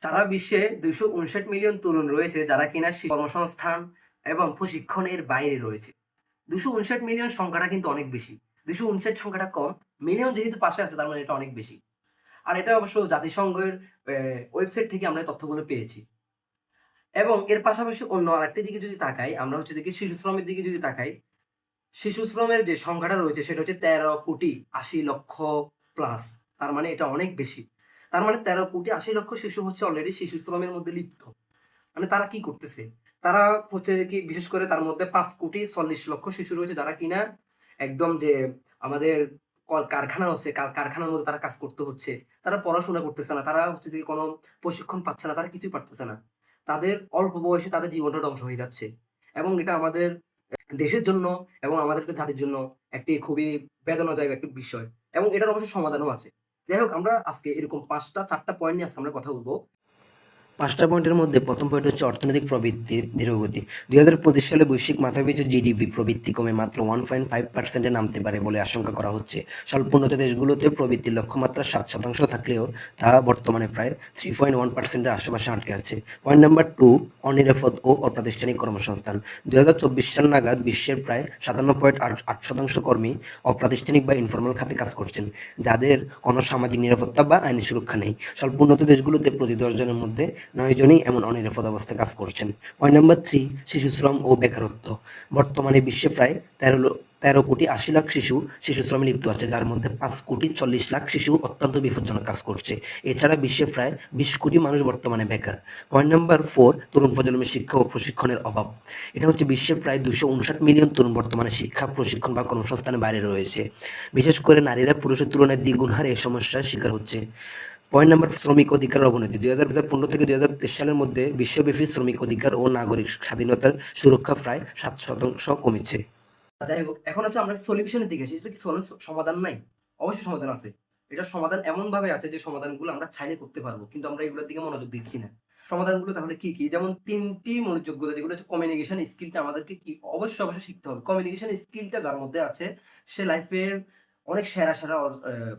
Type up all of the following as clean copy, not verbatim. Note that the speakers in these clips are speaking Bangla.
সারা বিশ্বে ২৫৯ মিলিয়ন তরুণ রয়েছে যারা কিনা কর্মসংস্থান এবং প্রশিক্ষণের বাইরে রয়েছে। ২৫৯ মিলিয়ন সংখ্যাটা কিন্তু অনেক বেশি। ২৫৯ সংখ্যাটা কম। মিলিয়ন যেহেতু পাশে আছে তার মানে এটা অনেক বেশি। আর এটা অবশ্য জাতিসংঘের ওয়েবসাইট থেকে আমরা এই তথ্যগুলো পেয়েছি। এবং এর পাশাপাশি অন্য আরেকটা দিকে যদি তাকাই, আমরা হচ্ছে দেখি শিশু শ্রমের দিকে যদি তাকাই, শিশু শ্রমের যে সংখ্যাটা রয়েছে সেটা হচ্ছে ১৩,৮০,০০,০০০ প্লাস। তার মানে এটা অনেক বেশি। তার মানে ১৩,৮০,০০,০০০ শিশু হচ্ছে অলরেডি শিশু শ্রমের মধ্যে লিপ্ত। মানে তারা কি করতেছে? তারা হচ্ছে কি বিশেষ করে তার মধ্যে ৫,৪০,০০,০০০ শিশু রয়েছে যারা কিনা একদম যে আমাদের কারখানা আছে, কারখানার মধ্যে তারা কাজ করতে হচ্ছে। তারা পড়াশোনা করতেছে না। তারা হচ্ছে যে কোনো প্রশিক্ষণ পাচ্ছে না। তারা কিছুই পারতেছে না। তাদের অল্প বয়সে তাদের জীবনটা ধ্বংস হয়ে যাচ্ছে। এবং এটা আমাদের দেশের জন্য এবং আমাদের জাতির জন্য একটি খুবই বেদনাদায়ক একটি বিষয়। এবং এটার অবশ্য সমাধানও আছে। যাই হোক আমরা আজকে এরকম ৪টা পয়েন্ট নিয়ে আজকে আমরা কথা বলব। ৫টা পয়েন্টের মধ্যে ১ম পয়েন্ট হচ্ছে অর্থনৈতিক প্রবৃদ্ধির ধীরগতি। ২০২৫ সালে বৈশ্বিক মাথাপিছু জিডিপি প্রবৃদ্ধি কমে মাত্র 1.5% এ নামতে পারে বলে আশঙ্কা করা হচ্ছে। স্বল্পোন্নত দেশগুলোতে প্রবৃদ্ধির লক্ষ্যমাত্রা ৭% থাকলেও তা বর্তমানে প্রায় 3.1% এর আশেপাশে আটকে আছে। পয়েন্ট নাম্বার ২, অনিরাপদ ও অপ্রাতিষ্ঠানিক কর্মসংস্থান। ২০২৪ সাল নাগাদ বিশ্বের প্রায় ৫৭.৮% কর্মী অপ্রাতিষ্ঠানিক বা ইনফর্মাল খাতে কাজ করছেন, যাদের কোনো সামাজিক নিরাপত্তা বা আইনি সুরক্ষা নেই। স্বল্পোন্নত দেশগুলোতে প্রতি ১০ জনের মধ্যে ৯ জনই এমন অনিরাপদ অবস্থায় কাজ করছেন। পয়েন্ট নাম্বার ৩, শিশু শ্রম ও বেকারত্ব। বর্তমানে বিশ্বে প্রায় ১৩,৮০,০০,০০০ শিশু শ্রমে লিপ্ত আছে, যার মধ্যে ৫,৪০,০০,০০০ শিশু অত্যন্ত বিপজ্জনক কাজ করছে। এছাড়া বিশ্বে প্রায় ২০ কোটি মানুষ বর্তমানে বেকার। পয়েন্ট নাম্বার ৪, তরুণ প্রজন্মের শিক্ষা ও প্রশিক্ষণের অভাব। এটা হচ্ছে বিশ্বের প্রায় ২৫৯ মিলিয়ন তরুণ বর্তমানে শিক্ষা, প্রশিক্ষণ বা কর্মসংস্থানের বাইরে রয়েছে। বিশেষ করে নারীরা পুরুষের তুলনায় দ্বিগুণ হারে এই সমস্যার শিকার হচ্ছে। পয়েন্ট নাম্বার শ্রমিক অধিকারের অবনতি। ২০১৫ থেকে ২০২৩ সালের মধ্যে বিশ্বব্যাপী শ্রমিক অধিকার ও নাগরিক স্বাধীনতার সুরক্ষা প্রায় ৭% কমেছে। যাই হোক, এখন হচ্ছে আমরা সলিউশনের দিকে আসি। এটা কি সমাধান নাই? অবশ্যই সমাধান আছে। এটার সমাধান এমনভাবে আছে যে সমাধানগুলো আমরা চাইলে করতে পারবো। কিন্তু আমরা এগুলোর দিকে মনোযোগ দিচ্ছি না। সমাধানগুলো তাহলে কি, কি? যেমন ৩ টি মনোযোগ্যতা যেগুলো হচ্ছে কমিউনিকেশন স্কিলটা আমাদেরকে কি অবশ্যই শিখতে হবে। কমিউনিকেশন স্কিলটা যার মধ্যে আছে সে লাইফের অনেক সেরা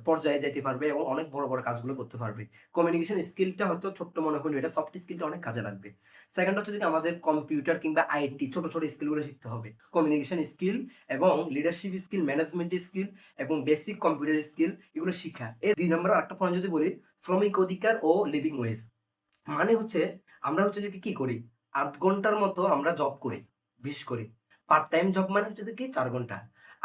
পর্যায়ে যাইতে পারবে এবং অনেক বড় কাজগুলো করতে পারবে। কমিউনিকেশন স্কিলটা হয়তো ছোট্ট মনে হলেও এটা সফট স্কিলটা অনেক কাজে লাগবে। সেকেন্ড হচ্ছে যে আমাদের কম্পিউটার কিংবা আইটি ছোট স্কিলগুলো শিখতে হবে। কমিউনিকেশন স্কিল এবং লিডারশিপ স্কিল, ম্যানেজমেন্ট স্কিল এবং বেসিক কম্পিউটার স্কিল এগুলো শিখা। এর ২ নম্বর আরেকটা পয়েন্ট যদি বলি, শ্রমিক অধিকার ও লিভিং ওয়েজ। মানে হচ্ছে আমরা হচ্ছে যে কি করি? ৮ ঘন্টার মতো আমরা জব করি। বিশেষ করে পার্ট টাইম জব মানে হচ্ছে যে কি ৪ ঘন্টা।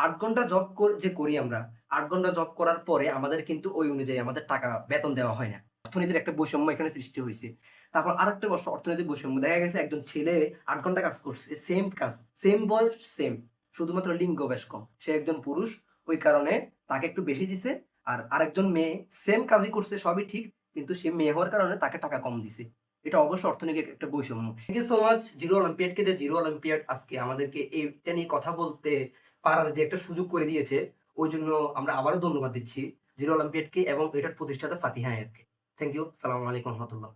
৮ ঘন্টা জব যে করি আমরা, ৮ ঘন্টা জব করার পরে আমাদের কিন্তু ওই অনুযায়ী আমাদের টাকা বেতন দেওয়া হয় না। অর্থনীতির একটা বৈষম্য এখানে সৃষ্টি হইছে। তারপর আরেকটা অর্থনৈতিক বৈষম্য। দেখা গেছে একজন ছেলে ৮ ঘন্টা কাজ করছে। সেম কাজ, সেম বয়স, সেম। শুধুমাত্র লিঙ্গ বেশ কম। সে একজন পুরুষ, ওই কারণে তাকে একটু বেশি দিছে। আর আরেকজন মেয়ে সেম কাজই করছে, সবই ঠিক। কিন্তু সে মেয়ে হওয়ার কারণে তাকে টাকা কম দিছে। এটা অবশ্য অর্থনৈতিক একটা বৈষম্য। Thank you so much zero অলিম্পিয়াডকে, যে জিরো অলিম্পিয়াড আজকে আমাদেরকে এইটা নিয়ে কথা বলতে পারার যে একটা সুযোগ করে দিয়েছে, ওইজন্য আমরা আবারও ধন্যবাদ দিচ্ছি জিরো অলিম্পিয়াডকে এবং এটার প্রতিষ্ঠাতা ফাতিহা আয়াতকে। Thank you. আসসালামু আলাইকুম ওয়া রাহমাতুল্লাহ।